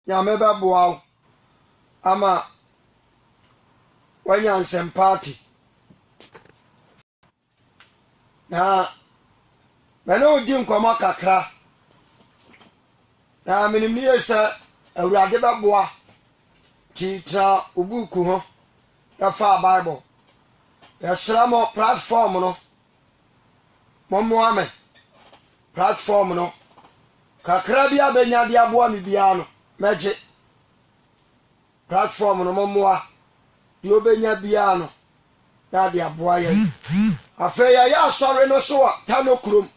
nyame bɛboa ama wanya nsɛm party na mene odi nkɔmɔ kakra na menim ne sɛ awurade bɛboa ti tra obuku ho na fa bible yɛsrɛ mo platform no mommoa me platform no kakra bi abɛnya de aboa me biara no mɛgye platform no mommoa de obɛnya biara no na de aboa yɛn afei yɛyɛ asɔre no so a tano kurom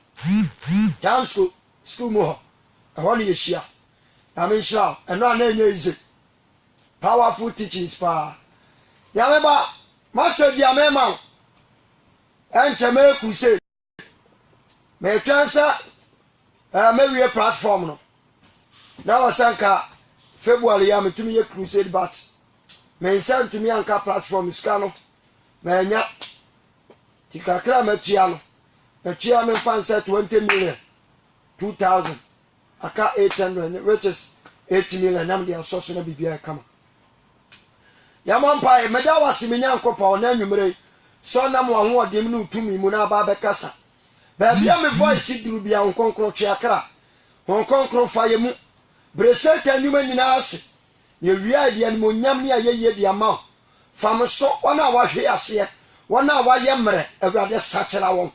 tanso school mu hɔ ɛhɔ ne yɛhyia nyame nhyira ɛno a na ɛnyɛ easy powerful teachings paa nyame ba message a mema wo ɛnkyɛ mɛku sɛ mɛtwɛn sɛ mɛwie platform no na wɔsɛ nka February ya metumi yɛ crusade but mɛnsɛ ntumi anka platform sika no mɛnya ti kakra matua no matua memfa nsɛ 20 million 2000 aka 800 which is 8 million nam de asɔ so na bibia kama yamɔ mpa mɛda wase menya nkɔpɔ na anwumere so nam wa ho ɔdem no utumi mu na aba bɛkasa baabia me voice duru bia wo konkro tweakra wo konkro fa ye mu breseta nnwuma nyinaa ase ye wia de an monyam ne ayeye de ama fam so wona wahwe ase wona waye mre awurade sakyera won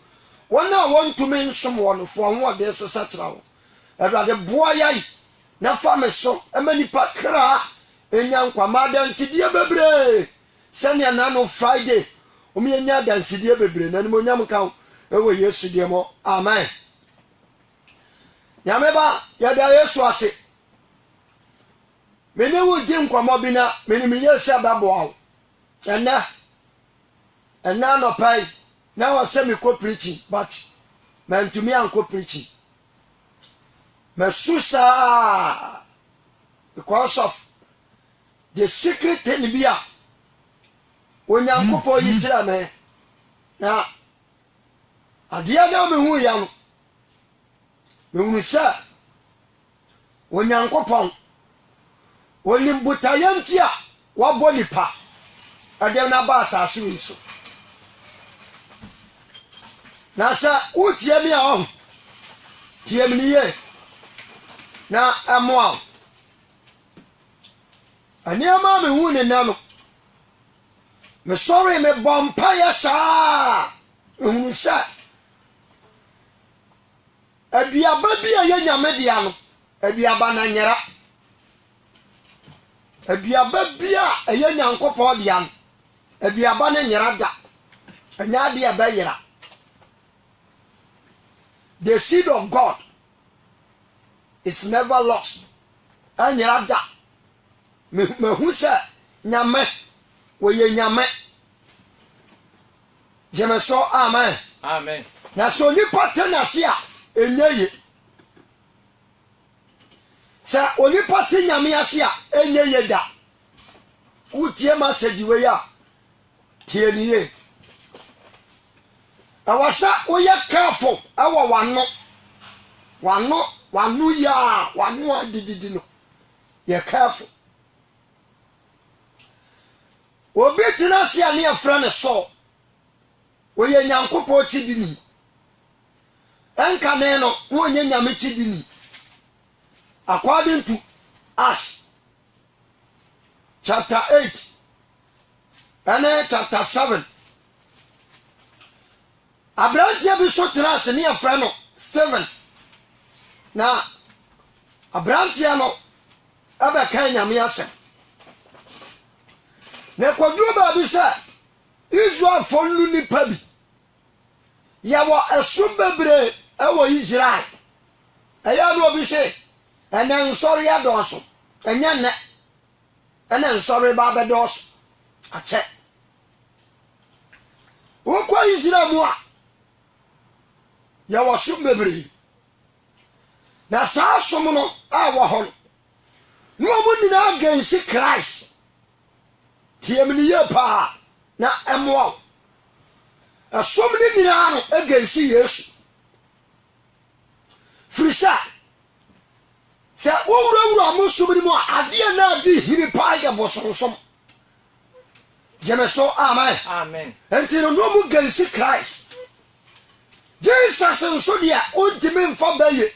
wona wontumi nsom won fo ho ɔde so sakyera won awurade boa yai na fam so amanipa kra enya nkwama dansidie bebre sene na no Friday enya dansidie bebre na monyam kan ewe Yesu de mo amen nyameba yada Yesu ase mene wo di nkwama bi na mene me Yesu ababoa ena no pai na wa se me ko preaching but man to me anko preaching me susa because of the secret thing bia onyankopɔ yi kyerɛ me na adeɛ na me hu ya no me hu sɛ onyankopɔ olimbutayanti a wabɔ nipa adeɛ na ba asase yi so na sɛ wotie me a ɔho tie me ye na ɛmoa anema me hu ne na no me sorry me bompa ya saa hu sɛ aduaba bi a yɛ nyame dia no aduaba na nyera aduaba bi a ɛyɛ nyankopɔ dia no aduaba na nyera da anya dia ba yera the seed of God is never lost anyera da me hu sɛ nyame wo ye nyame jeme so amen amen na so nipa tenase a enye sɛ onipa te nyame ase a enye da wotie message we ya tie ni ye awasa woyɛ careful awo wano ya wano adididi no ye careful obi tena se a ne afra ne so woyɛ nyankopɔ chidini enka ne no wonye nyame chidini according to us chapter 8 and chapter 7 Abrantia bi so tena se ne afra no Stephen na abrantia no abɛka nyame asɛm na kwaduro ba bi sɛ Israel fonu nipa bi yawo ɛso bebre ɛwɔ Israel ɛya no obi sɛ ɛnɛ nsɔre adɔso ɛnyɛ nɛ ɛnɛ nsɔre ba bɛdɔso akyɛ wokɔ Israel mu a yawo so bebre na saa som no a wɔ hɔ no omu nyinaa gansi Christ tiemni ye pa na ɛmoa asom ni nyinaa no gansi Yesu frisa se wowura mo subiri mo ade na di hiri pa ya bosonsom jemeso amen Amen. enti no mu gansi Christ Jesus nso dia ontime mfa baye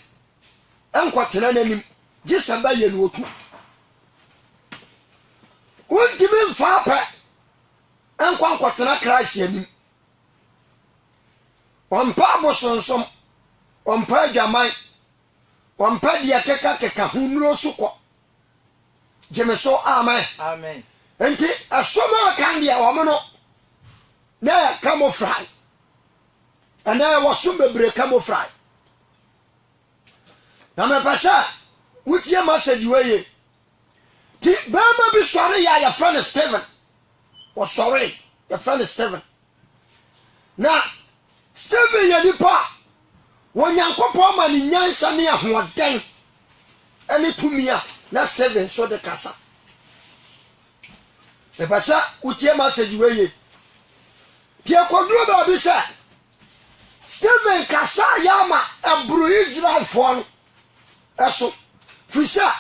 enkwatena nanim Jesus baye no otu ontime mfa pa enkwatena Christ yanim wampa bosonsom wampa adwaman wampa dia keka hunro sukọ jemeso amen Amen. enti asoma kan dia wo no na camouflage ana wo so bebre camouflage na me pasa wutie message weye ti bama bi sore ya friend Steven wo sore ya friend Steven na Steven ya dipa wo nyankopɔ ma ni nyansa ne ahoden ene tumia na Steven so de kasa me pasa wutie message weye ti akoduro ba bi se Steven kasa yama abru Israel fon eso fisa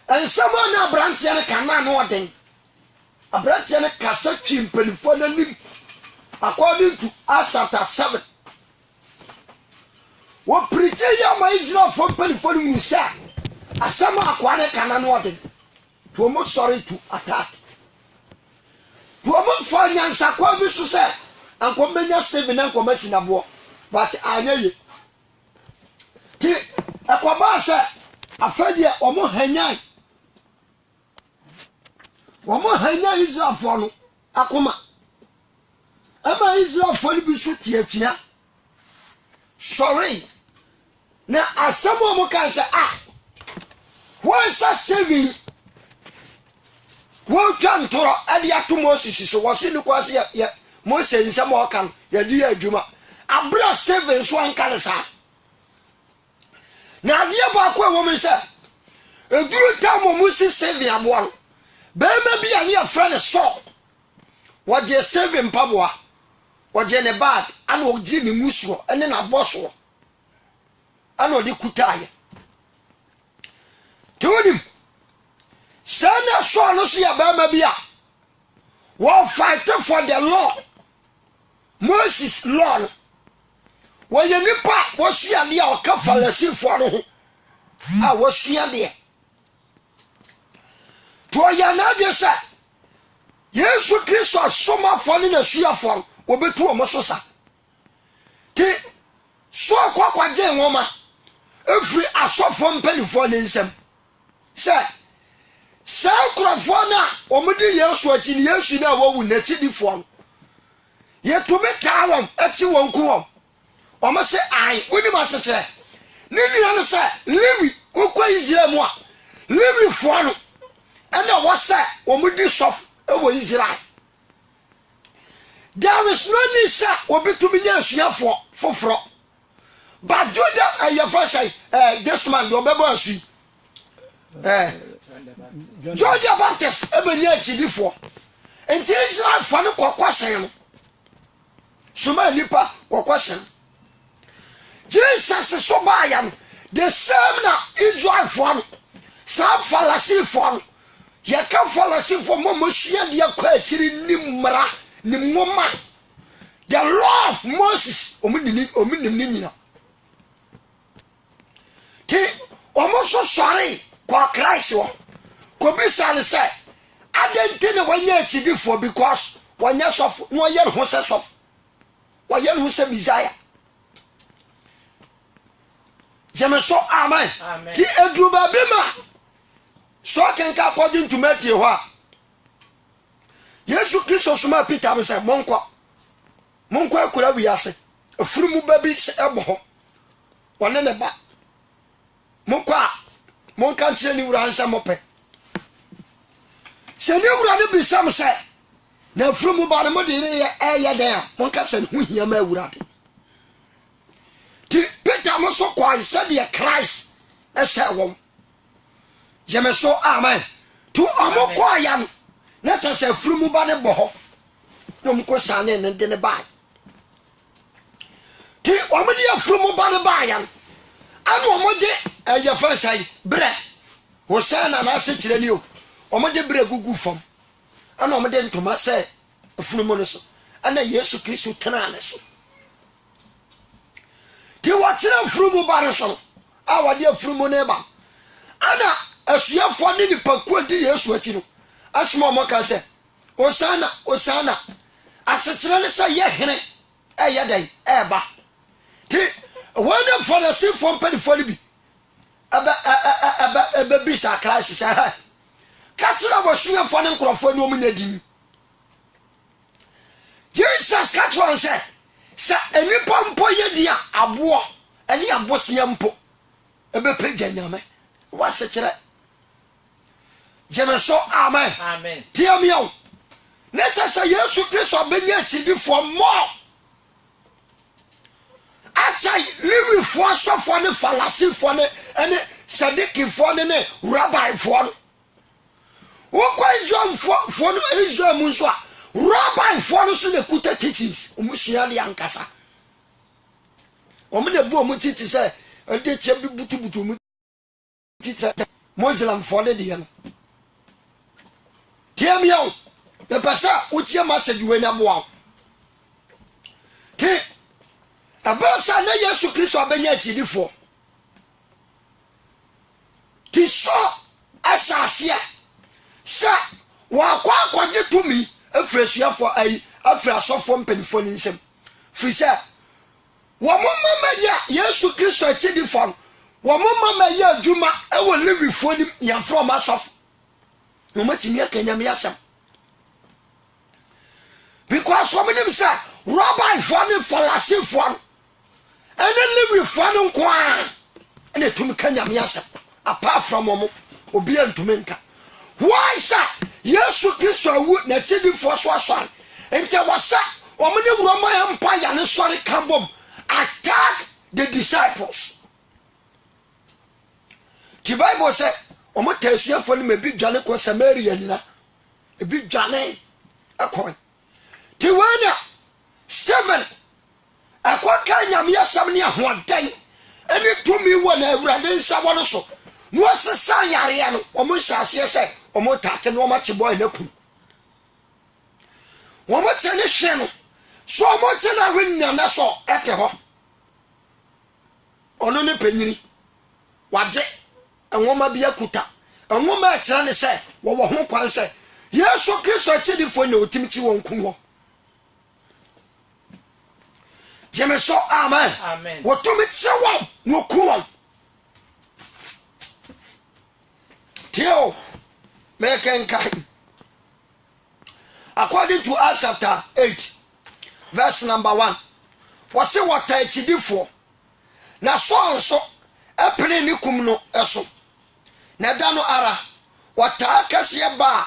ensama na brantia ne kana no oden abrantia ne kasa twimpanifo nanim according to Acts chapter 7 wo preach yama Israel fon panifo no sa asama akwa ne kana no oden to mo sorry to attack to mo fa nyansa kwa bi so se ankomenya Steven ankomasi na bo but anyaye ti akwaba se afadie omo hanyan Israel for no akoma ama Israel for bi so tiatua sorry na asamo mo kan se what's that saving wo twantoro ade ato Moses so wo se ni kwase ya Moses nsamo kan ya di adwuma abra Steven so ankale sa na ade ba kwa wo me se eduru tamo Moses Steven aboa be ma bia ne friend so wo je Steven paboa wo je ne bad ana wo ji ni musuo ene na boso ana odi kutaye tonim sana so no so ya ba ma bia wo fight for the law Moses law wo ye nipa wo sua de a o ka Pharisee no ho a wo sua de to ya na bi sa Yesu Kristo soma fo ni na sua fo wo betu o mo so sa ti so kwakwa je nwoma efri asofo mpanifo ne nsem se krofo na o mudi Yesu achi ni Yesu na wo wu na chi di fo ye to me tawam achi won ku o ma se ai woni ma se che ni nua se Levi ukwa Israel mo a Levi fo no ena wo se o mudi sof e wo Israel there is no need say obi to me asuafo foforo but Judah ayafa say this man do bebo asu Georgia Baptist ebenya chidifo enti Israel fa no kokwasen no suma nipa kokwasen Jesus so bayan the same na Israel for sa Pharisee for ye ka Pharisee for mo sua de akwa akiri nimra nimoma the law of Moses omunim nyina ti omoso sorry kwa Christ wo ko bisa ne say adenti ne wanya akidi for because wanya sof no ye ho se sof wanya ho se Messiah jemeso amen ti eduba bima so kenka according to Matthew ho Yesu Kristo suma Peter be say monko akura wiase afurumu ba bi ebo wone ne ba monka nche ni wura nsa mope se ni wura ne bi sam say na afurumu ba ne mo de ye den monka se hu hia ma wura de ti Peter mo so kwa said the Christ ese won jemeso amen tu amokwa ya na chese afurumu ba ne bo no mko sane ne de ne ba ti omodi afurumu ba ne ba ya anu omodi ya fa sai bre Hosanna na se kire ni o omo de bre gugu fam ana omo de ntoma se afunumu no so ana Yesu Kristo tena ne so ti watira afunumu ba ne so a wade afunumu ne ba ana asuafo ne nipaku di Yesu achi no asoma omo ka se Hosanna asekire ne se ye hene ya dai ba ti wona Pharisee fo panifo ne bi aba bisa crisis ha katira wasuya fo ne nkrofo ne omunya din Jesus katwa se enipa mpo yedi a abo eni abosia mpo ebe peja nyame wase kire jemeso amen tiamio necha se Yesu Kristo benya chidifo mo achai liwi fo sofo ne falasi fo ne ene sadiki fo ne rabbi fo wo kwa Israel fo no Israel mu so a rabbi fo no so ne kuta teachings omusua le ankasa omune bu omutiti se ade che bi butubutu mu titi Muslim fo de de no tiamio the pasa utie message we na boa ti abasa na Yesu Kristo abenya chidifo ti so asasia sa wa kwa kwaje tumi afrasuafo ai afrasofo mpanifo ni nsem frisa wo momma ya Yesu Kristo chidifo wo momma ya adwuma e wo lewifo ni yafro ma sofo no matimi akanyam yasam because so many say rabbi for the fallacy for and then live for no kwa and it to kanyam yasam apart from omo obi antumenka why sir Yesu Kristo wu na chidi for so ente wasa omo ne Roman empire ne sorry kambom attack the disciples. The Bible said omo tesuya for me bi dwane ko Samaria nyina e bi dwane akon tiwana Stephen akwaka nyame yasam ne ahodan ene tumi wona awurade nsa wono so no asesa yare no omo hyase se omo take no ma chebo anakum omo tene hwe no so omo tena hwenna na so ete ho ono ne panyini waje enwoma bia kuta enwoma akira ne se wo ho kwan se Yesu Kristo chidifo na otimchi won kunwo jemeso amen wotumi tsewa no kunwo tio mekenkai according to Acts chapter 8 verse number 1 wose wota chidifo na so epene ni kum no eso na da no ara wata kase ba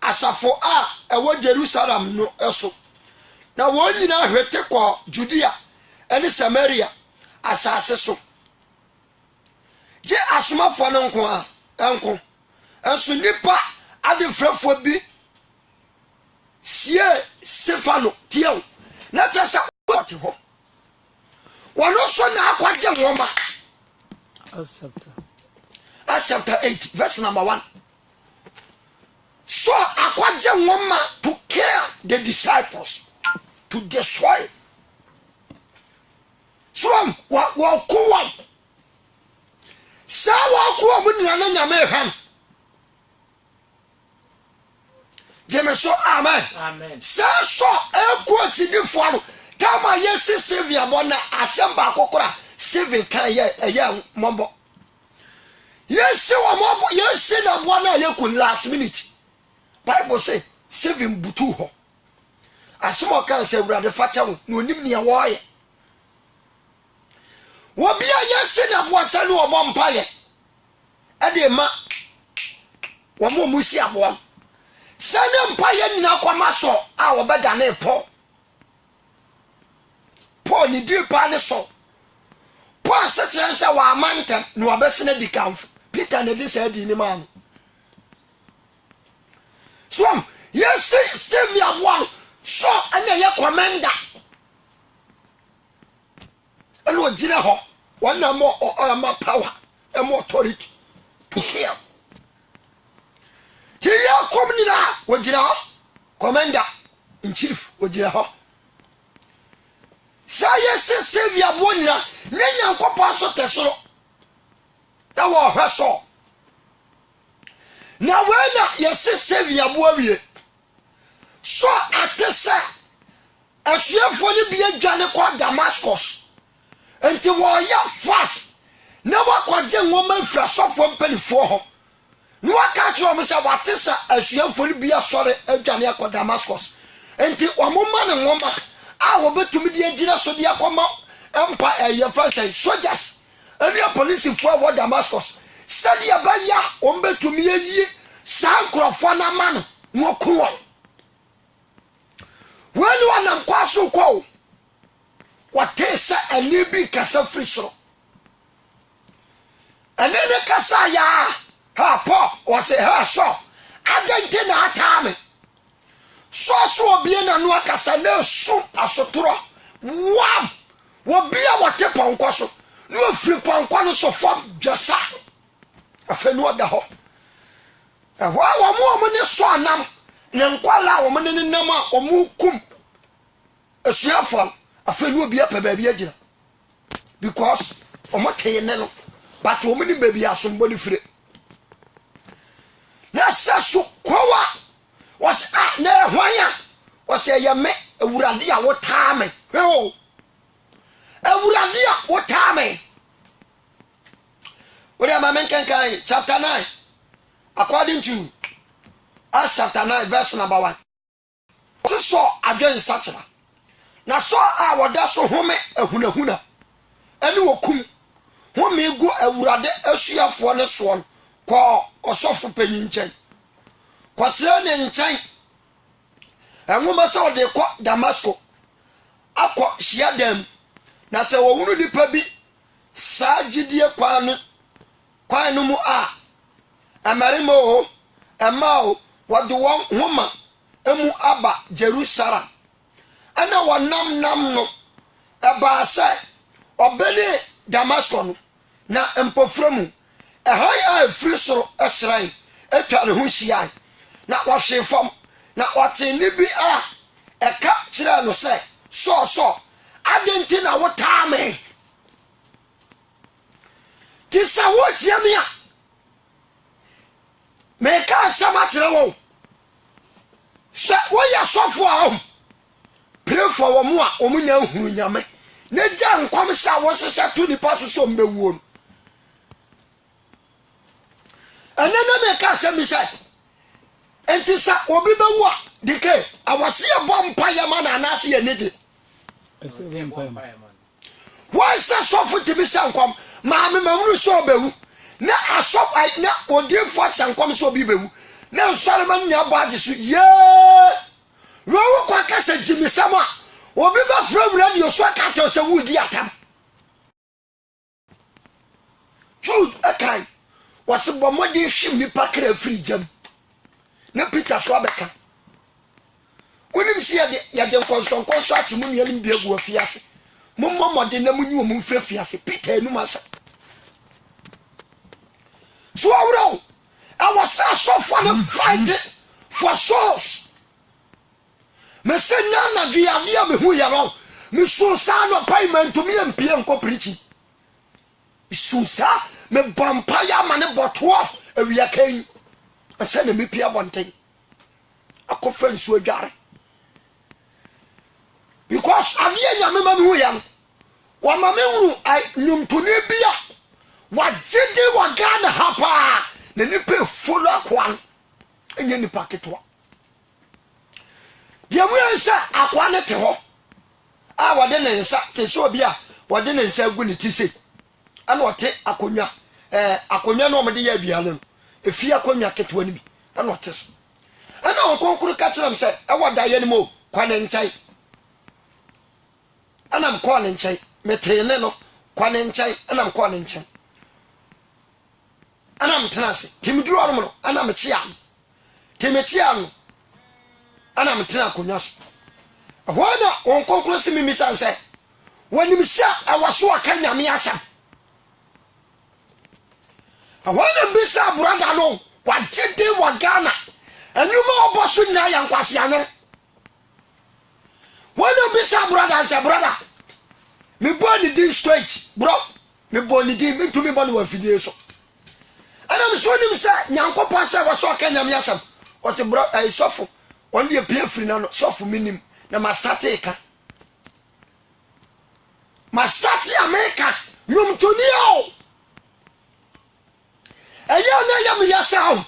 asafo a ewo Jerusalem no eso na wonyina hwete ko Judea ene Samaria asase so je asomafo no nko a enko enso nipa adefrafo bi sie Stefano tiao na tsa what ho wono so na akwaje nwoma Acts chapter 8 verse number 1 so akwaje nwoma to kill the disciples to destroy so wa kuwa sa wa kuwa mun na nyame hwan jemeso amen sa so ekuo chidifo no kama yesi Sylvia bona asamba akokora Steven kan ye mombo yesi wa mombo yesi na bona ye last minute Bible say Steven butu ho asimo kan se urade facha wo no nim ne wo ye wo bia yesi na boasa no wo mpaye e de ma wo mo musi abo sane mpaye nyina kwama so a wo beda na Paul ni di pa ne so Paul se chense wa amanta no obesene di kamfo Peter ne di se di ni man so yes Steve one so anya ye commander eno gina ho wana mo ma power and more authority to heal komnina wojira ho commander in chief wojira ho saye se sevia bonina nyanya nkopo aso tesoro na wo hweso na wena yese sevia bo awie so atesa asuafo ni bia dwane kwa Damascus enti wo ya fast na wakwaje nwoma frasofo mpanifo ho no waka tro mo se watesa asuafo ni bia sore adwane akwa Damascus enti omoma ne nwoma a wo betumi de agira so de akoma empa first soldiers and your police for what Damascus said ya ba ya o betumi ayi sankrofo na man no ko when one am kwaso ko watesa anibi kasa frisro anene kasa ya ha po wase ha so agente na atame so obi na no akasa na su asotoro wam wo bia wate ponko so no afiri ponko no so fam dwasa afenu oda ho ehwa wo ne so anam ne nkwala wo ne nam a omukum asuafo afenu obi apa ba bia gira because omoteye ne no but wo ni baby asombo ni fire na saso kowa was na hwanya was ya me awurade a wotame ho awurade a wotame wori ama menken kai chapter 9 according to Acts chapter 9 verse number 1 so adwen sachira na so a woda so home ahunahuna ani wokum home gu awurade asuafo ne so ko osofo panyin nchen kwasira ne nchen enwoma so de ko Damascus akọ shiadem na se wo hunu nipa bi sajidie kwan no mu a amarimo ho emao wadu won homa emu aba Jerusalem ana wonam no eba se obele Damascus no na empoframu ehaya free soro esran etwa ne ho hia na wahwe fam na wateni bi a eka kire no se so adenti na wotame tisa wotiamia meka sama kire wo se wo ya sofo a pray for wo mu a omunya huru nyame na gya nkwam sha wo sesa tu ni paso so mbewuo anana meka sami sai enti sa obi bewu a dike awase bompa yama na anase ye neje ese bompa yama why sa sofo tibi sankwam ma me mawunu so bewu na asop ai na odinfo sankwam so obi bewu na Solomon nya baje so ye wo kwa kasa jimisama obi ba from radio so ka tell so wudi atam Jude akai wase bomodi hwim ni pakra free jam na Peter so abeka onim si ya de konso achi mu nua limbi egu afiase mommode na munyu mu mfra fiase Peter enu masa so awro I was so for the fight for souls me say na dia me hu ya ro me so sa no payment to me empie nko preaching so sa me vampire man but 12 awia kan I say na me pia bonten akofa nsu adware because abia nya me ma me hu ya wa ma me hu ai nyumtoni bia wa jide wa gana hapa na nipa follow akwan enye nipa ketwa dia mu nsa akwa ne te ho a wode ne nsa te so obi a wode ne nsa gu ne tise ana ote akonwa akonwa no omde ya bia no efi akonwa ketwa ni bi ana ote so ana okonkuru ka kiram se e woda ye ne mo kwa ne nchai ana mko ne nchai metene no kwa ne nchai ana mko ne nchai ana mtenase timiduru aro no ana mechia timechia no ana mtena konyaso ahwana onkonkuru se mimisa nse wanimsia awaso akanya me asam ahwana bisa brother no wajede wa Ghana ene so na ya nkwase ano wona bi sa brother and say brother me body din straight bro me body din me to me body wa fidie so ana me so nim say nyankopon say wo so ka nyam yasam wo say bro ai sofo on dey pay free na no sofo minim na ma start e ka ma start America nyum to ni o eya na yam yasam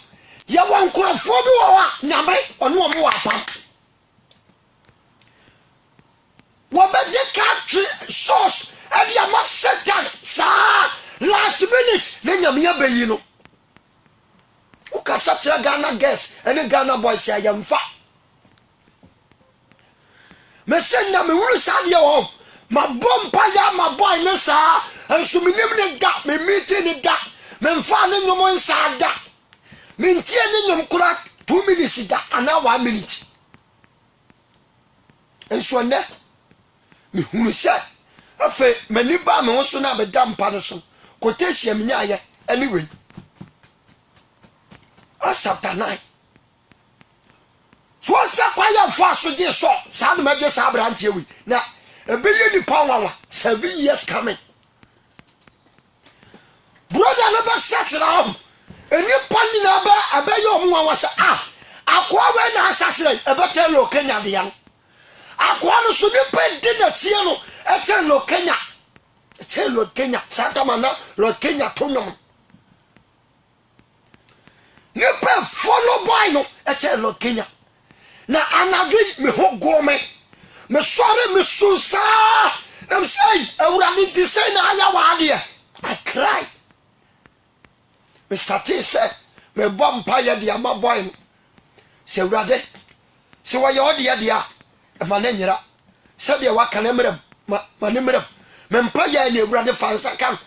ya wan krofo bi wo wa nyame ono mo wa pam wo be de country source and ya ma setan sa last minute na nyame ya bayi no o ka sa tira Ghana girls and Ghana boys ya yamfa me sen na me wuru sa de wo ma bompa ya ma boy ne sa enso minim ne ga me meeting ne da me mfa ne nyomo nsa da me ntie ne nyom kura 2 minutes da ana 1 minute enso ne me hunu se afa mani ba me wo so na be da mpa no so quotation me nya ye anyway chapter 9 so sa kwa ya fa so de so sa no meje sa brantie wi na ebe ye ni power 7 years coming brother na ba set now eni pani na ba abaye omo wa sa akwa we na asatire ebe te lo Kenya de yan akwa no so ni pe de na tie no e te lo Kenya sata mana lo Kenya tonom ne pe follow boy no e te lo Kenya na anadwe me ho go me sorry me susa na me say awurade ti say na aya wa de I cry me started say me bom pa ye de ama boy no se awurade se wa ye ode ye de a e ma na nyira se de wa kana mram ma ne mram me mpa ye na awurade fansa kan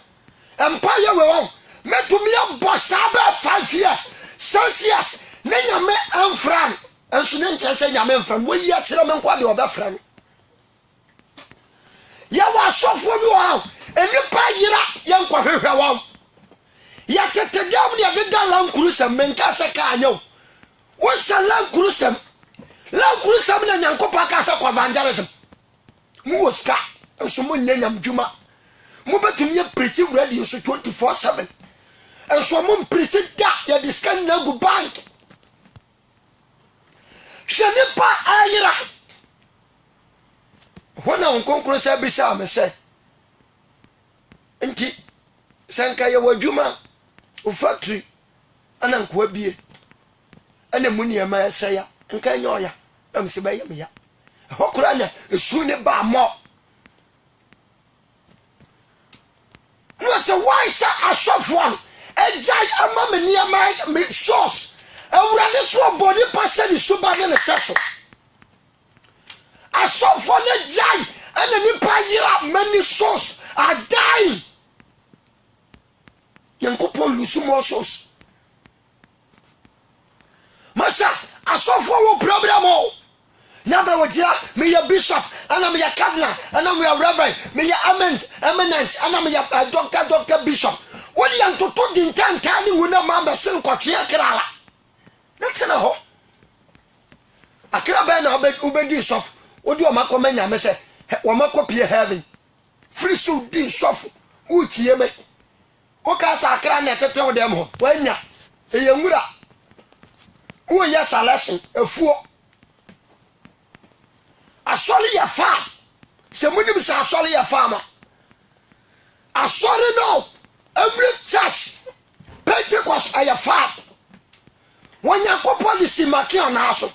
mpa ye we won metumi abosa ba 5 years 6 years ne nyame amfran enso ne nche se nyame amfran wo yi akire me nkwa de obefra no ya wa sofo bi wa enipa yira ye nkwa hwehwe wa ya tete gam ne de da lankuru sem menka se ka anyo wo sha lankuru sem na nyankopa ka se kwa evangelism mu woska enso mu nyam dwuma mu betum ye preach radio so 24/7 enso mu preach da ya diskan na gu bank shani pa ayira wana onkonkro se bisa me se nti sanka ye wadwuma o factory ana nko bie ana muniema ese ya nka nyoya am se bayam ya hokura na esu ne ba mo no se why sa asofo ejai ama me niema me source awurade so body pastor ni so ba ne seso asofo ne jai ana ni pa yira many source are dying yankopon lusu mo source masa asofo wo problem o na ba wojira me ya bishop ana me ya cardinal ana me ya reverend me ya eminent ana me ya doctor bishop wodi yantoto di ntanka ni wona ma ba sen kwatwe akrala na kana ho akra ba na obedi sof wodi o makoma nya me se wo makopie heaven free so di sof utie me o ka sa akra na tete wo dem ho wanya eyenwura wo ya salation efuo asori ya farm se munim sa asori ya farm asori no every church Pentecost aya farm wanyako policy makia na aso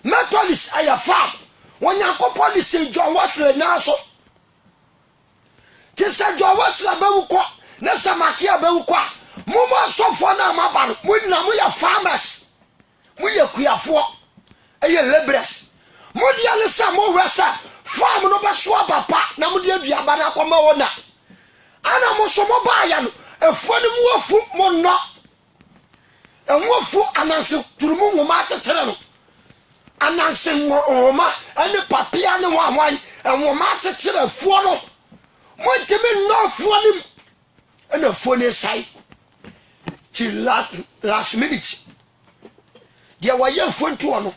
Methodist aya farm wanyako policy John Wesley na aso tisa John Wesley be wuko na samakia be wuko mumo asofo na mabaro munna mu ya farmers mu ya kuafo eye laborers modi ale sa mo wesa farm no be so papa na modi aduaba na akoma wona ana mo so mo ba ya no efuo ni mu afu mo no enwofu ananse turumu ngoma akyekere no ananse ngoma ane papia ne wamwan ngoma akyekere afuo no mo ntimi no afuo ni ene afuo ni sai till last minute dia waye afuo nto no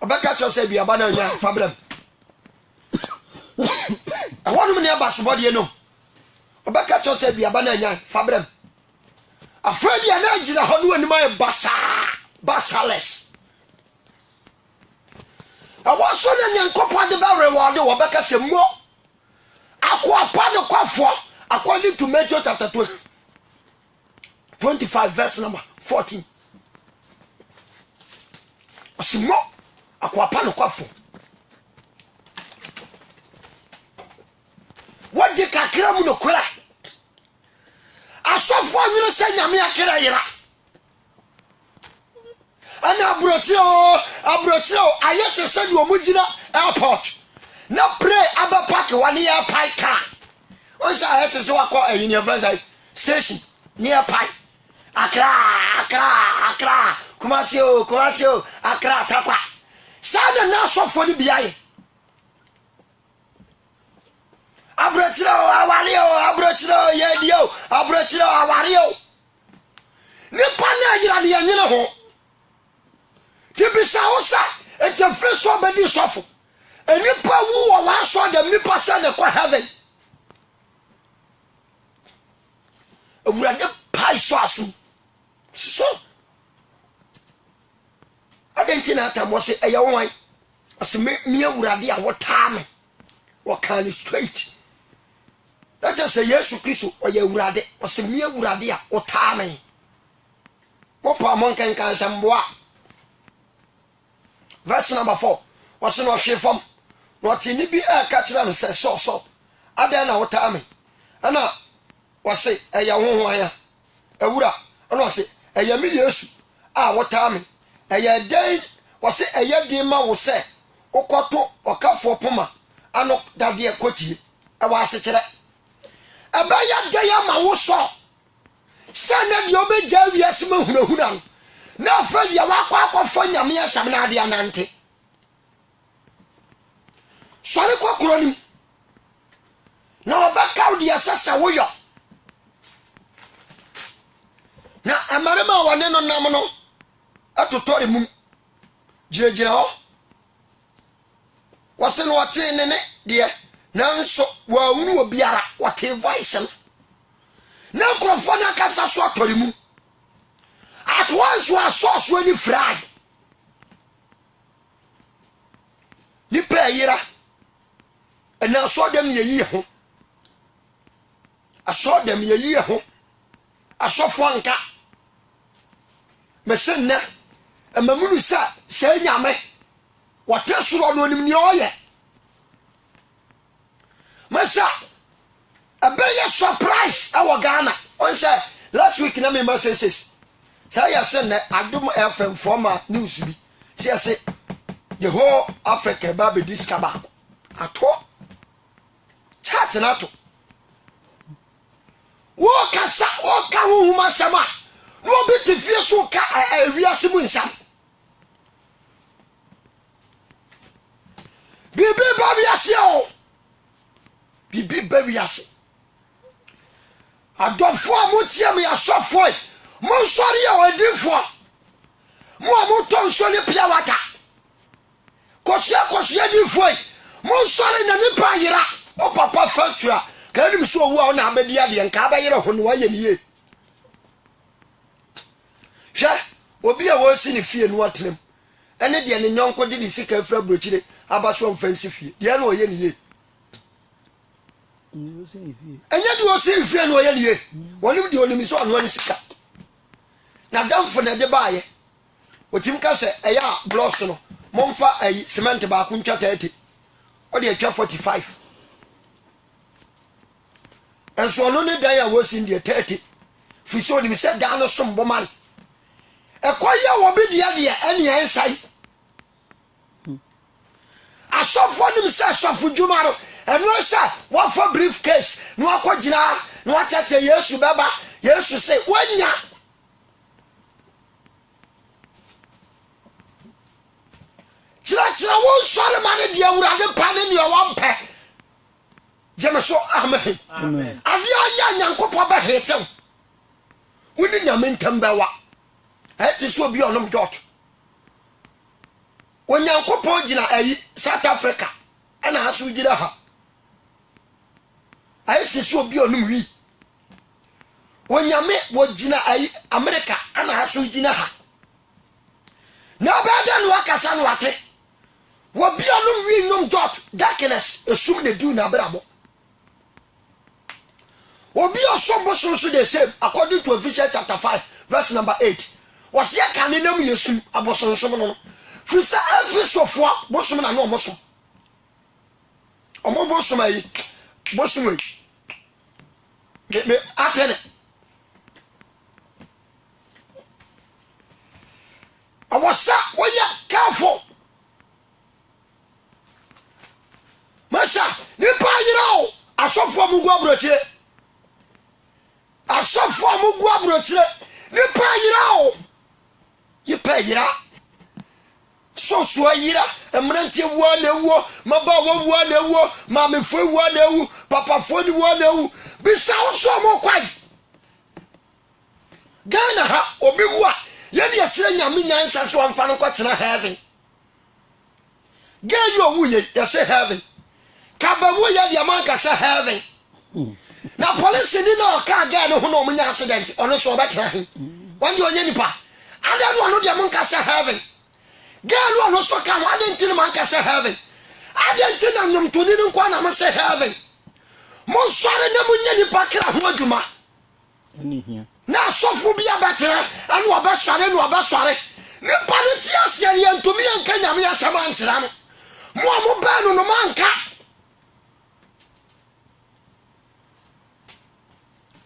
obeka cho se bia ba na nya fabrem ahonu ne aba so body no obeka cho se bia ba na nya fabrem afredi ana gira honu anim ay basales awoso na nyankopɔ de ba reward obeka se mo akwa pa de kwafo according to Matthew chapter 25 verse number 14 osimo akwa pa de kwafo wadi kakra mu no kura asofo anwene se nyame akra yira ana abrochio ayete se ni omugina airport na pray aba park wani ya pai car on say ayete se wakọ eyin your friends station near pai akra Kumasi o akra takwa sada na asofo ni biaye abrochio awario yedio abrochio awario ni pana yira de yanwene ho tibisa osa etefre so bedi sofo enipa wu wo wa so dem nipa sa de kwa heaven awurade pai so asu so adentina atamo se eye won ase me awurade a wota me wo kan straight that just say Yesu Kristo oye awurade ase me awurade a wota me mo pa mon kan samboa. Verse number 4 was no shefom what in be a catcher and say so adana what time ana was say a yawan a wura and was say a yami yesu what time a ya day was say a yadima will say okoto or for puma and that dear quoti I was a chere a baya dayama was saw send your big javias hunan. Na friend ya wakwa for nyame asam na ade anante sore kokoro nim na obaka odi asasa woyo na amarema wane no nam no atotore mum giregyina ho wase no wate ne de nanso wa unu obiara wate voice na nkrofo na kasa so atore mum at once was sauce when you fry. Ni pay yira. And I saw them ye home. I saw them ye home. I saw Franca. Mesena and Mamusa say yame. What else on him near? Massa a big surprise our Ghana. On say last week na me messages. Say I send Adum FM former news be. Say I say the whole Africa baby discover at all. Chat na to. Wo kasa o ka hu masama. No be te fie so ka wiase mu nsam. Bibi ba wiase o. Bibi ba wiase. Adofo amotie me asofo. Mon sorry o edifo mo amoton so ne pia wata kosia edifo mon sorry na ne pa yira o papa factura ka nim so wu a na abedi ade nka ba yira ho no wa ye niye hwe obi a wo si ne fie no atrem ene de ne nyonko de ne sika afra brochire abaso mfansi fie de na o ye niye enye de o si fie no o ye niye wonim de onim so ano ne sika na damfo na de baaye otim ka se eya bloss no momfa ayi cement ba ku ntwa 30 o de atwa 45 enso no ne dan ya wo sin de 30 fi so ni se dan no sombo man ekoya wo bi de ade ene ensai asofo nim se asofo dwumaro eno sa wo for briefcase no akogina no achache Yesu baba Yesu se wanya chira won sole mane de awurade pane ne wampe jeme so amen ade aya nyankopɔ ba hetew woni nyame ntam bawa eti so bi onom dot onyankopon gina ayi South Africa ana aso gina ha ayi sisi obi onum wi onyame wo gina ayi America ana aso gina ha na bada no akasa no ate wo bi onum wi nom dot darkness esum ne du na brabo obi osombo so the same according to Ephesians chapter 5 verse number 8 was ya kanenam yesu abosonsom no frisa efisofo bosom na no omoso omobosom ayi bosom ayi me atene awasa woya careful masha ni pa yirawo asofo mugu abrochire asofo mugu abrochire ni pa yirawo ye pa yira so yira emrantie wo na wo maba wo na wo mamefo wo na wo papa fo ni wo na wo bisa wo so mo kwai Ghana ha obi wo a ye ne akire nyame nyansa so amfa no kwatena heaven gay you wo ye say heaven kaba wo ye dia man ka say heaven na police ni no ka ga no ho no munya accident ono so obetena he wande onye nipa ada no no dia man ka say heaven gay no so ka wade ntini man ka say heaven ada ntini nyom toni ni kwa na man say heaven mo sore na munya nipa kra ho adwuma ani hia na sofu bia betere anu obesare nu obesare ni pani ti asie ye ntumi enka nyame ya sama ntira no mo ba no manka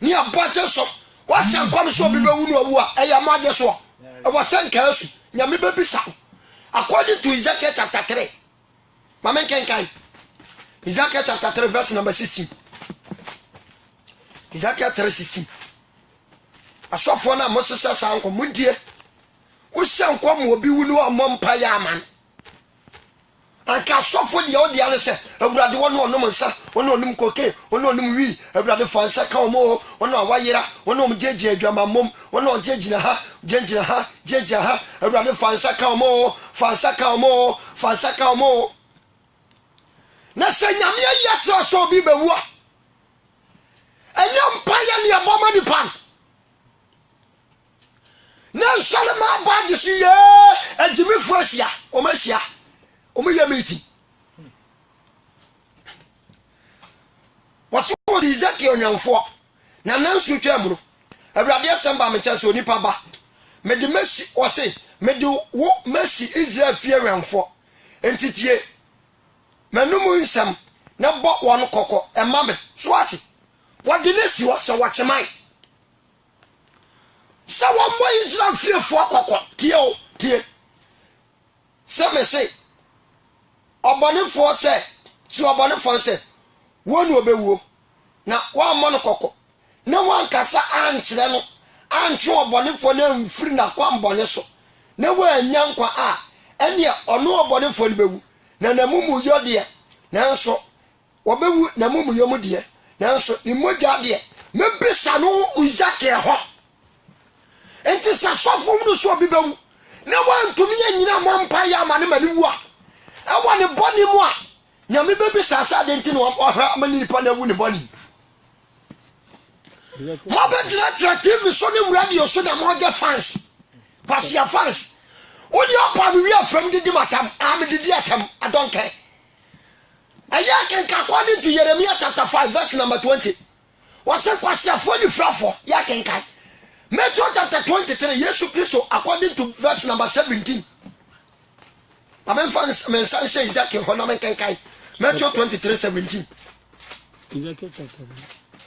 ni abaje so wa se nkom so bi bewu no awu a eya maje so e wa se nka asu nyame bebisa according to Ezekiel chapter 3 mamen kenkan Ezekiel chapter 3 verse number 16 Ezekiel 3:16 asofo na mosesa sanko mundie wo shanko mo obi wu no amompa ya aman anka asofo de o de ale se awurade wono onom nsa wono onom koke wono onom wi awurade fansa ka omo wono awayira wono omjeje adwama mom wono ojejina ha jeja ha awurade fansa ka omo na se nyame ya tra so obi bewu a enyam pa ya ne aboma ni pan na Solomon baji si ye ejimi fuasia o masia o me ya meeting waso Ezekiel onyanfo na nansu twam no awurade asamba me chance onipa ba me de mesi o se me de wo mesi Israel fie wenfo entitie manum nsam na bo won kokko e ma me so ati wode ne si wo so wacheman sa wo mo Israel fie fo kokko tie se me se obonefo se ti obonefo se wonu obewuo na wa mo no kokko na wan kasa ankyere no antwe obonefo na mfiri na kwa mbone so na wa nya nkwa a ene ono obonefo no bewu na namumu yode nanso wobewu namumu yomu de nanso ni mogya de mebisa no Ezekiel ho enti sa sofo mu so bi bewu na wantumi nyina mompa ya amane maniwu a ewa ne boni mu a nyame bebisa sa de enti no ohwa amani pa na wu ne boni mo be tra TV so ne radio so na mo get fans pasia fans odi opa mi wi afam didi matam am didi atam I don't care aya ken according to Jeremiah chapter 5 verse number 20 was said pasia for ni frafo ya ken kai Matthew chapter 23 Yesu Christo according to verse number 17 amen fans men san say Ezekiel ho na men ken kai Matthew 23:17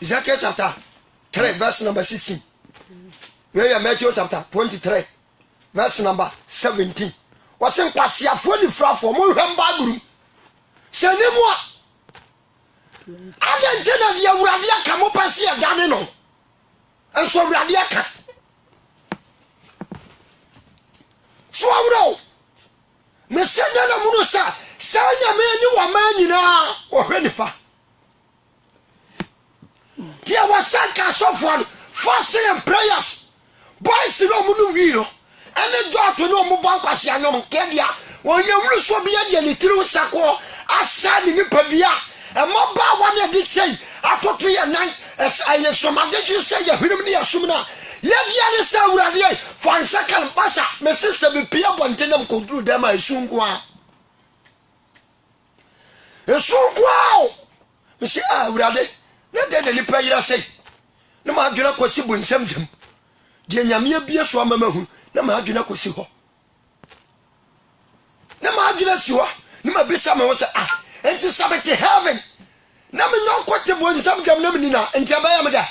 Ezekiel chapter 3 verse number 16 where you Matthew chapter 23 verse number 17 was in pasia for ni frafo mo hwamba guru senemu a adentena dia wurade aka mo pasia dane no enso wurade aka so awro me senda na muno sa sanya me ni wa manyina wo hwe nipa dia wasaka sofon fasting and prayers boys no muno wi no ene dot no mo ban kwase anom ke dia Onye wuru so bia ye ne tiri usako asa ni nipa bia e mo ba wane de chei atoto ye nan aye somade ju se ye hwenum ne yasum na ye dia ne sa urade ye for second pasa me sese be pia bontenam koduru dem a esunko a me se urade na de nipa yira sei na ma adwena kwasi bonsam jam de nyame bia so amamahu na ma adwena kwasi ho na ma adwena si ho na ma bisa me wo se enti sabete heaven na me no kwate bonsam jam na me na enti abaya me da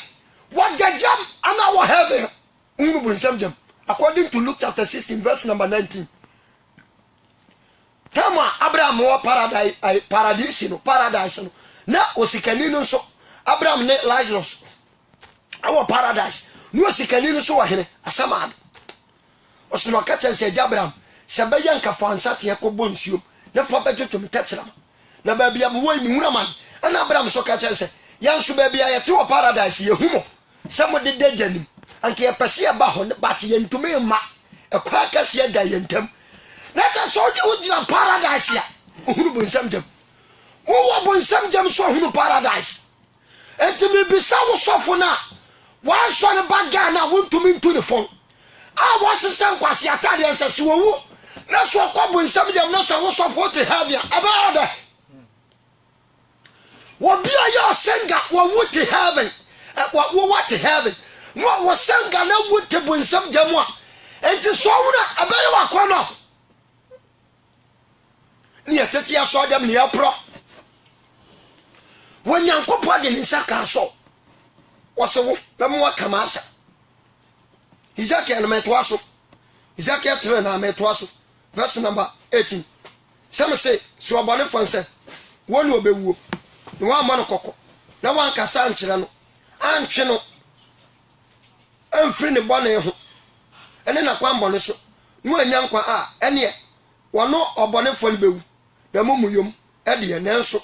what the jam ana wo heaven unu bonsam jam according to Luke chapter 16 verse number 19 tama Abraham wa paradise no na osikani no so Abraham ne Lazarus our paradise no osikani no so wa hene asama osino ka chense Abraham se be yanka fansa te ko bonsuo na fa bejoto metachram na ba bia mo wo mi huna man ana Abraham so ka chense yanso ba bia ye te wo paradise ye humo se mo de dejanim anke ye pese ba ho ba te ye ntumi ma e kwa ka se da ye ntam na ta so je ujira paradise ya hunu bonsam jam wo bonsam jam so hunu paradise enti me bisa wo sofo na wa so ne baga na wo ntumi ntu ne fon a wo sesan kwase atade ense so wo na so kwa bonsam jam na so wo sofo te havia aba oda wo bia ya senga wo te heaven wo what to heaven no wo senga na wo te bonsam jam a enti so wo na aba ya wakono ni atete aso dem ni apro wonyankopo de ni saka so wosewo na mo kamasa Ezekiel na metwaso Ezekiel 3 na metwaso verse number 18 some say so abone fonse woni obewuo ni wa ma no kokko na wan kasa nkyere no antwe no amfiri ne bone ho ene na kwa mbone so no anyankwa ene wono obone fon bewu na momuyom ede ye nenso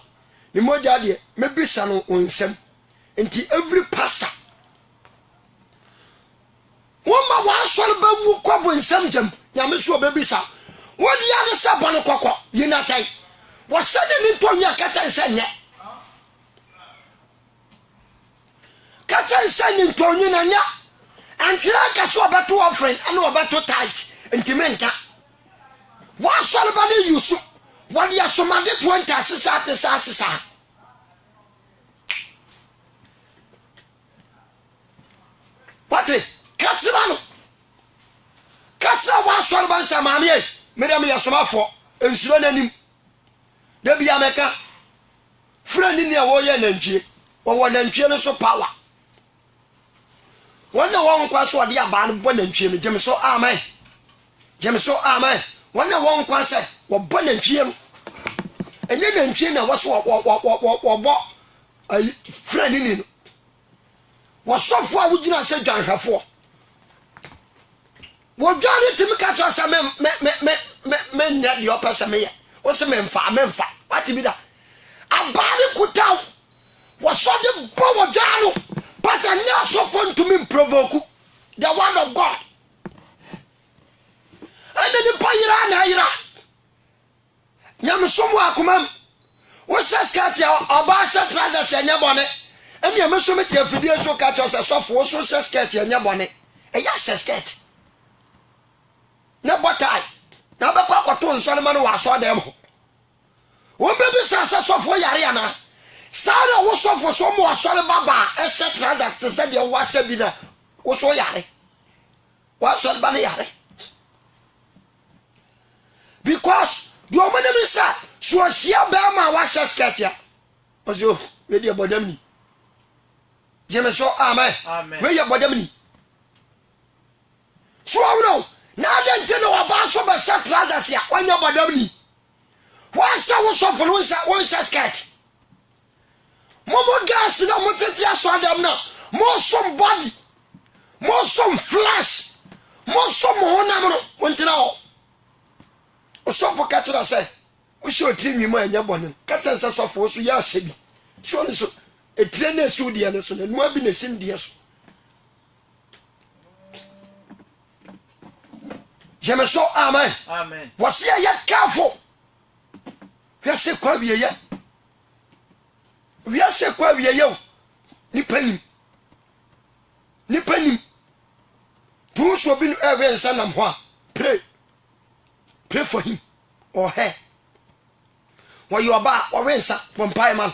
ni moja de mebisa no onsem enti every pastor woma wa sori bewu kwabo nsem jam nyame so bebisa wodi ya de sabon kokko yinatai wo sade ni tomi akata nsenye kata nsenye ntonyi na nya antira ka so beto offering ana obeto tight enti menka wa sori ba ne yusu wadi ya somade 20 asisa pati katsira wa sori ban samami e medam ya somafo ensuro nanim da bia meka frani ne wo ye nantwie wo nantwie no so power wona won kwa so de aba no bo nantwie no gem so amen wona won kwa se wo bo nantwie no enye nantwie na wo so wo bo ai frani ni no wo sofo a wugina se dwanhwefo wo dwane timi ka cho sa me nya de opesa me ye wo se me mfa wati bi da abare kutaw wo so de bo wo dwano but anya sofo ntumi provoke the word of God and then payira na ira nyam somo akomam wo seskati oba sha trousers enya bone emi ameso meti afidie so ka cho se sofo wo so seskati enya bone eya seskati na botai na be kwa kwato nsone ma no wa so dem ho wo bebi sasa sofo yare ana sara wo sofo so mo asore baba e se trousers se de wo asa bi na wo so yare wa so ba na yare because do many me say so sia be ma wa seskati a ozo we de bodam ni jeme so amen we ye bodam ni so awro na adente no aba so be set trousers ya onya bodam ni wa sa wo so fo won skirt momo gas na moteti aso adam na mo some body mo some flesh mo some honam no wontina o so fo ka kira say wo show timi mo anya bonin ka kira say so fo so ya hyebi so ni so e trainer so dia ne so na bi na sin dia so Jeme so amen. Amen. Was ye careful. We say kwa wie ye. We say kwa wie ye. Ni panim. Tu so bi every sanam ho. Pray. Pray for him or her. Wa you ba wa wensa bompai man.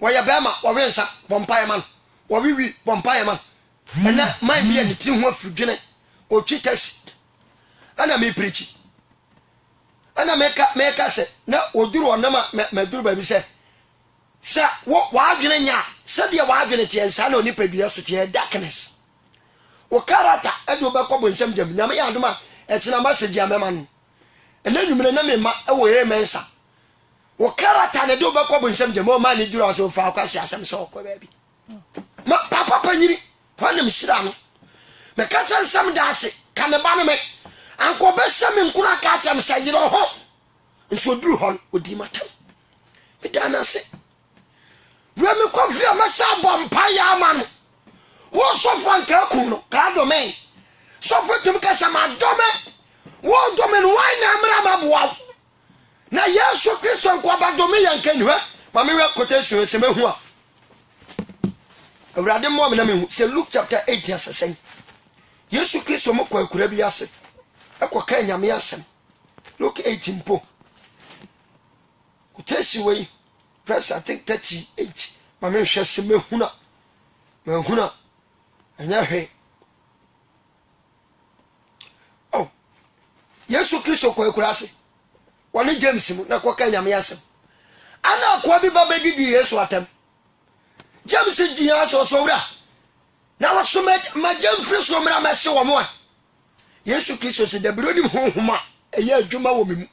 Wa ya bema wa wensa bompai man. Wa wiwi bompai man. Ena man bi ani ti ho afudwene. O twitas. Ana me preach. Ana meka se na oduru onama me duru ba bi se. Sa wa adwene nya. Se de wa adwene tie nsa na onipa bia so tie darkness. O karata edu be ko bonsam jam nyame ya adoma e kina message ya mema no. Ena nwumre na me ma e wo ye mensa. O karata na edu be ko bonsam jam o ma ni duru so fa kwase asem so ko ba bi. Ma papa panyiri hwanem shira no. Me ka chan sam da ase kaneba no me anko be sami nkuna ka cham sayiro ho nso duru hon odi matam me dana se we me kofi amasa bompa ya ama no wo so franka ku no ka do men so fotum ka sama do me wo do me no wan na amra maboa na Yesu Kristo nko ba do me yankan hwa ma me we quotation se me hu a awrade mo me na me hu se Luke chapter 8 asesen Yesu Kristo mo kwa kura bi ase ekoka nyame asem Luke 18 po kutesi we verse I think 38 ma me hwe se me huna anya hwe oh Yesu Kristo kwa kura ase woni James mu na koka nyame asem ana kwa bi ba bedidi Yesu atem James di aso so wura na what so ma James free so mra ma hye wo mo Yesu Kristo se da biro ni honhoma eye adwuma wo memu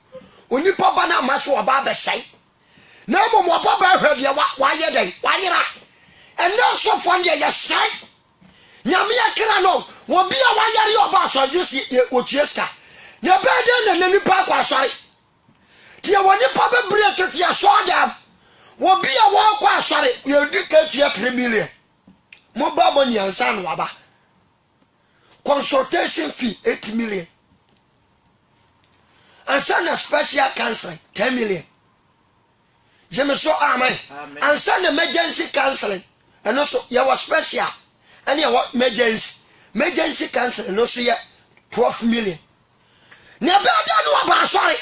onipa ba na ma so oba ba sai na mo oba ba hwede wa ye den wa yira eno so fon de ye sai nyame akira no wo bia wa yare oba so disi otueska na be de na nipa kwa sori tie woni pa be bre tete ya so da wo bia wa kwa sori ye dika tua 3 million mo ba mo nyansa no aba consultation fee 8 million and send a special counseling 10 million. Jeme so amen. And send emergency counseling and also your special and your emergency counseling and also 12 million. Never done about sorry.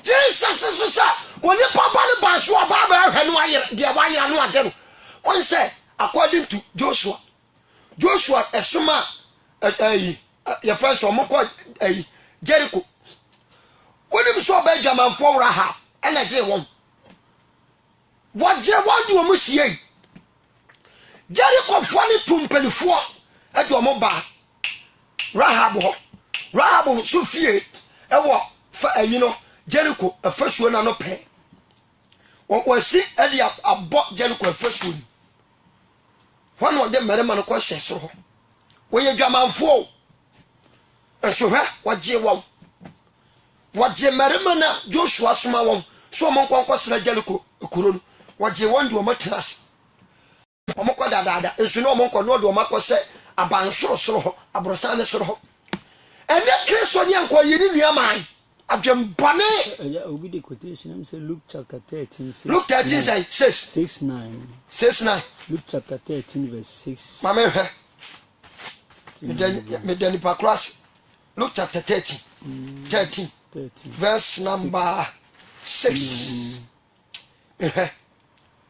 Jesus is when you papa the basua baba and why dear why you are not general. One say according to Joshua esuma your friends or moko Jericho when him so Benjamin for Rahab and I won what je want you musie Jericho funny tumpelifo e do mo ba Rahab so fie e wo fa Jericho afasuo na no pe won si e dia abo Jericho afasuo ni one of them merema no ko hye so ho wo ye dwamanfo eso hwe waje merema na Joshua soma won so mo nkonko sra Jericho ekuro no waje won de o matras o mo ko dada eso no mo nko no de o makose abansoro soro ho abrosane soro ho ene Kristo nyanko yiri nuaman adwembane obi the quotation am say Luke chapter 13 Luke 13 says 6:9 Luke chapter 13 verse 6 mama hwe medani pakras Luke chapter 13 verse number 6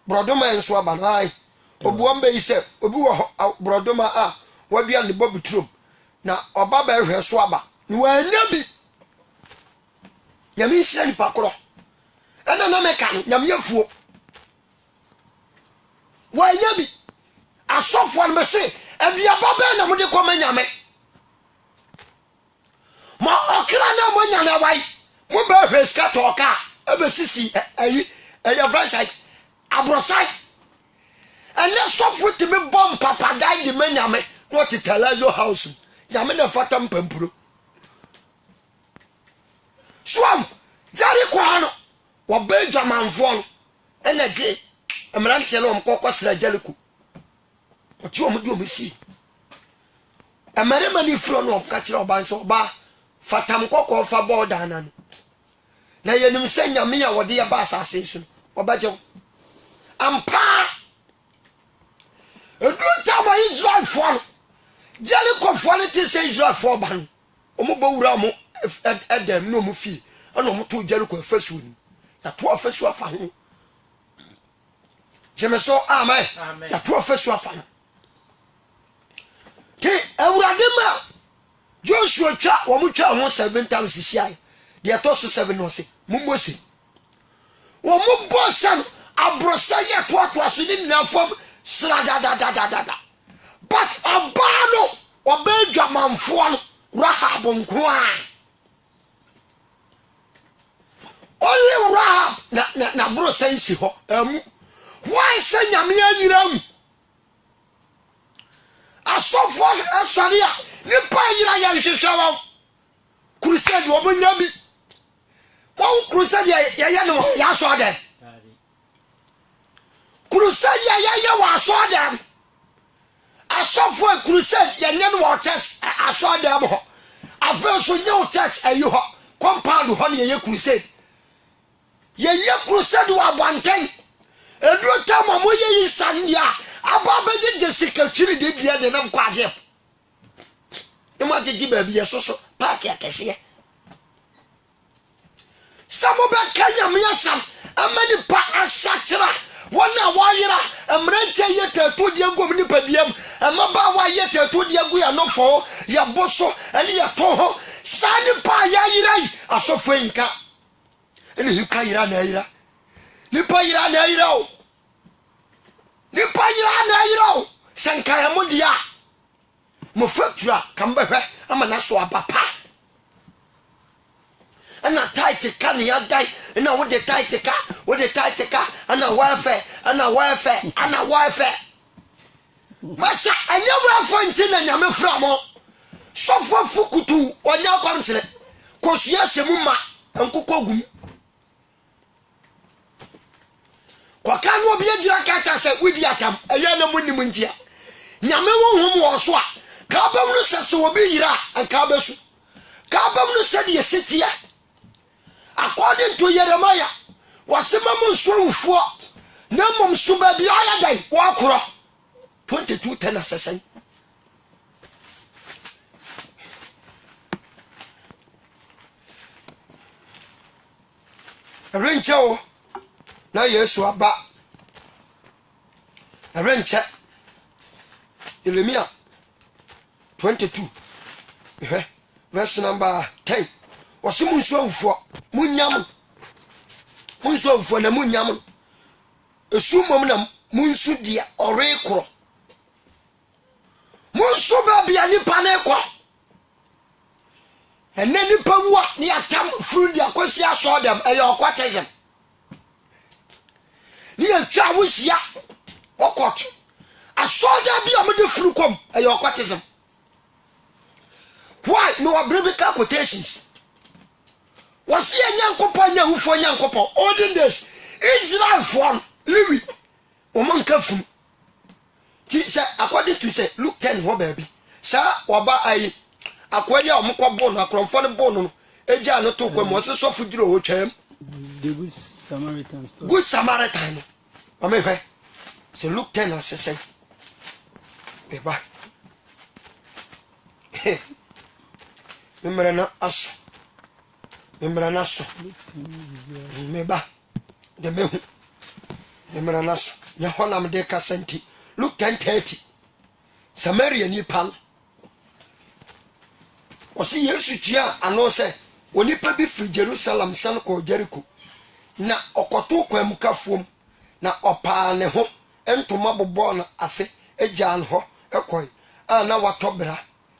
brodoma enso abanai obuombe ise obi wo brodoma a wadua ne bobitrum na oba ba hwe so aba ni wanya bi nyame hira ni pakro ena na meka no nyame afuo wanya bi asofo no se abia baba na mo de koma nyame ma okra na mo nyame wai mo ba hwe ska toka ebesisi ya franchise abrosai ene sofo timi bom papa dai de nyame no titalazo house nyame na fata mpampuro swam Jericho ano wo Benjaminfo no ene je emrantie no mkoko sra Jericho oti o mudi o misi Amerima ni fro no ka kire oba nso oba fatam kokko fa border na no na yenim se nyame ya wode ya ba asase so oba je ampa edu tama Israel fo Jericho fo ne ti se Israel fo ba no omo bo wura mo edem no mo fi ana omo to Jericho afasu ni ya to afasu afa ho jemeso amen ya to afasu afa no ke awurade ma Joshua twa wo mo twa ho 7 times hia de to so 7 no se mumosi wo mo bosam abrosa ye to aso ni na fam sra da but abano obedwa manfo no Rahab nkoa only Rahab na bro sensi ho amu why say nyame anyiram asofo asaria ni pa yira ya hwehwewa crusade wo bonya bi wo crusade ya no ya so dem crusade ya wa so dem asofo crusade ya no wo church aso dem ho afa so nye wo church ayi ho compound ho ne ye crusade ye crusade wa banten edu tama mo ye yisandia aba beje Jessica twiri de bia de nam kwaje e ma jeji ba bia soso park ya kese samo ba kanya me yasam amani pa asachira wona wayira amrente ye tatu de ngom ni pabiam amaba wa ye tatu de gu ya nofo ya boso ani ya toho sani pa ya yirai asofo inka eni hika yira na yira nipa yira na yira o nipa yira na yira o sanka ya mudia mo factura kamba hwe ama na so abapa ana tight ka ni adai na wo de tight ka ana welfare masa anya welfare ntina nyame fra mo sofo fukutu onya kwantre kosua semu ma nkokogum kwa kan obi agira ka cha se widi atam eya na munim ntia nyame wo hom wo so a ka ba mu se so obi yira anka ba su ka ba mu se de setia according to Jeremiah wasema mu nsuwufo na mom so ba bi aya dai wa koro 22:10 asesen rencho na Yesu aba renche Jeremiah 22 verse number 10 wasimu nsuwufo munyam na munyam esumom na munsu dia orekro munsu ba bia ni panekwa enani pawua ni atam furu dia kwasi aso dem eyo kwatezem ni atwa wusia okot aso dia bia mo de furu kom eyo kwatezem why no biblical quotations wasi nyankopon nyahufo nyankopon olden days Israel for Lewi omanka fum ti say according to say Luke 10 ho baby sa oba ayi akwanya omkobon na kromfo ne bon no eja no to kwam wasi sofu diro ho twam the good Samaritan no omehwe say Luke 10 asese eba memrana aso meba de mehu memrana aso nya honam de kasenti Luke 10:30 Samaria ni pan osi Yesu tia ano se onipa bi firi Jerusalem san ko Jericho na okoto kwam kafuom na opa ne ho entoma bobo na afe ejan ho ekoi ana watobra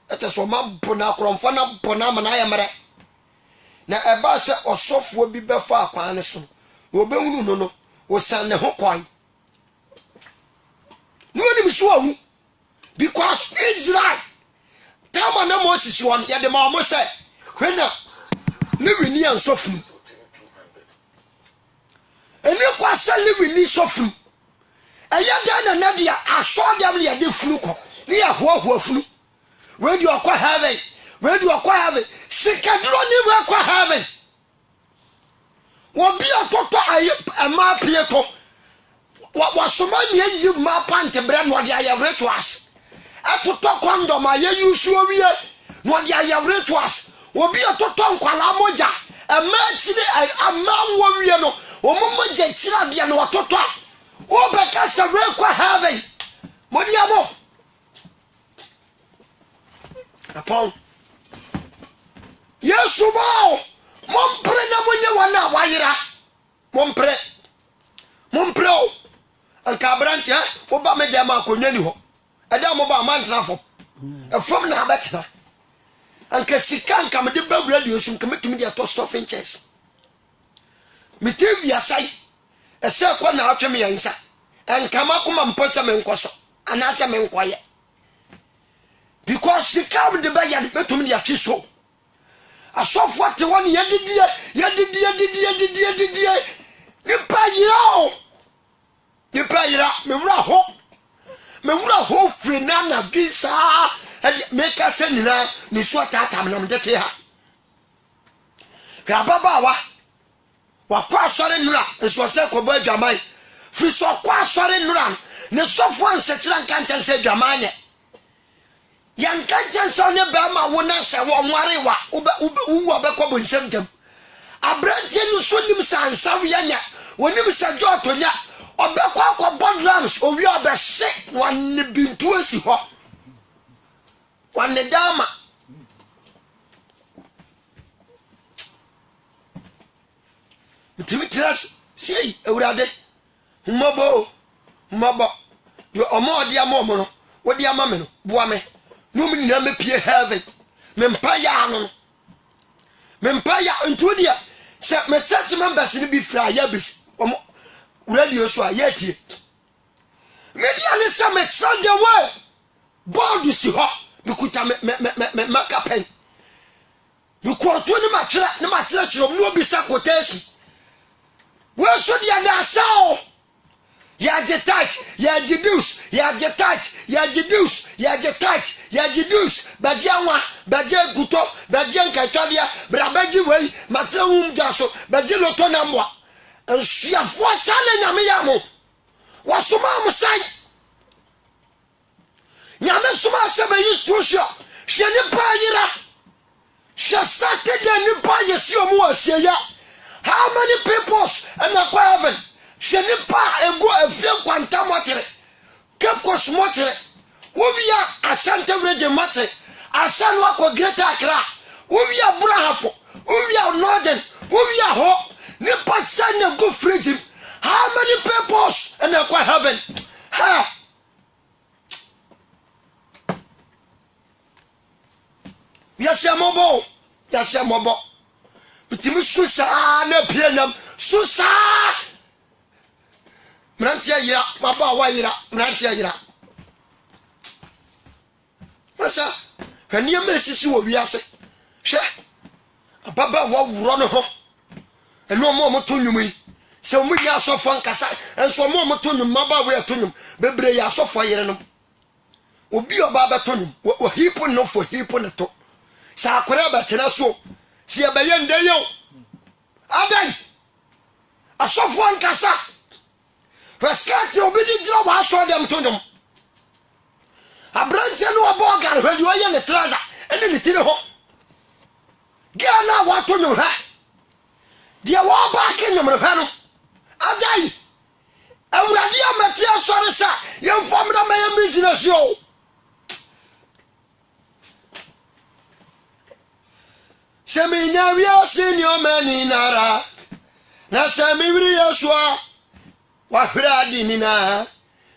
eteso mabbo na kromfa na bo na ma na ayemre na eba se osofo bi befa akwan ne so obehunu no osan ne ho kwai no ni so awu because Israel tama na Moses won ya de ma mo se hwena ne wini ansofu eni kwa se ne wini sofu eya da na dia aso dia me ya de funu ko ne ya hoahoa funu where do you acquire heaven? Where do you acquire heaven? Sikadroni we acquire heaven. Wo bi atoto aye ma pieto. Wa soma ne yi ma pante bre no de ayavre to as. Atoto condom aye yusu owie no de ayavre to as. Wo bi atoto nkwala moja. Ama chire ama wo wie no. Wo moja chira de no atoto. Wo beka se we acquire heaven. Modiamo. Upon Yesu bao mompre na monye wana wayira mompre o anka branche wo ba me dem akonwa ni ho eda mo ba mantra fo efom na abetena anka sika anka me de bawura de Yesu nka metumi de to stuffing chest mitevia sai ese kwa na atwe me yansa anka makoma mposa me nkoso anase me nkoye because sika me de ba ya metumi de atwiso asofo ate woni yedidie nipa yira me wura ho free na bisa make sense na ni so tatam na mdete ha ka baba wa kwa sore nura nso se ko ba dwaman free so kwa sore nura ne sofo ansetira nka nchen se dwaman ye yanka jenso ne ba ma wo na se wo nware wa wo be ko bo nsem jam abrantie no so nim sansa wi anya wonim sa joto nya obe ko akọ drums owi obe se wanne bintu asi ho wanne dama mitras sei ewrade mmobo yo omodi amomo no wodi amame no boa me no me na me pie heaven me mpa ya ntudia se me church members ni bi fra ya bis omo radio so ayatie media ni se me church the way board si ho me kuta me makapen me ko to ni ma tire chiro no bi sa quotation we so dia na sao ya je touch ya je dus ya je touch ya je dus ya je touch ya je dus baje anwa baje guto baje nkatwadia brabaji wei matrawum jaso baje loto na mwa nsuafo sale nyame ya mo wasoma mo sai nyame soma se be yistusho hwene pa yira hwe Saturday ni pa yesi omo asieya how many people and akwa heaven sheni pa ego afie kwanta motere kepkos motere wobia asante region motere asan wako Greater Accra wobia Burahafo wobia Northern wobia ho ni pa sane go free how many people and akwa heaven ha yasemobo bitimi susa na pienam susa Mrantia yira maba wa yira mrantia yira masa hwani mesisi wo wiase hwe ababa wa wuro no ho eno mo to nwum yi se mo ya asofo nkasa enso mo to nwum maba wa to nwum bebre ya asofo yire no obi oba ba to nwum wo hipo no fo hipo ne to sa akora ba tena so si abaye ndeyo adan asofo nkasa Rescate obidi jira wa so dem tonum abrante no obogan hwedi oye ne traza ene ne tire ho gana wa tonum ha dia wa ba kenyum ne ha no adai awurade amati asore sa yemfom na maye business yo seminya wi senior mani nara na semi wiri yesua wa dinina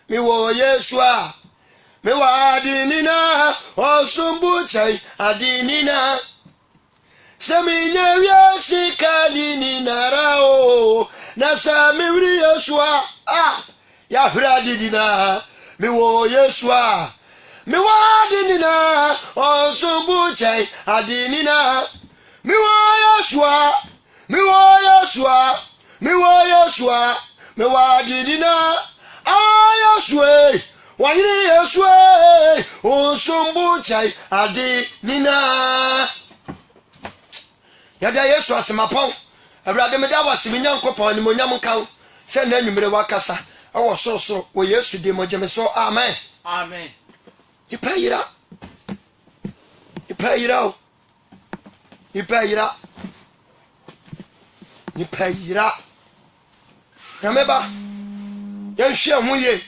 mi wo Yesua mi wa dinina osumbu chai adinina seminya wi sikadinina rao na sami wiri Yesua ya dinina mi wo Yesua mi wa dinina osumbu chai adinina mi wo Yesua mi wo Yesua me wa didina ayaswe wayiri yesu osombu chai ade nina yada yesu asemapon awurade me da wase menyankopon ni monyam kan se na anwumere wakasa awo sorosoro wo yesu de mojeme so amen amen ipayira yameba yanhwe ho ye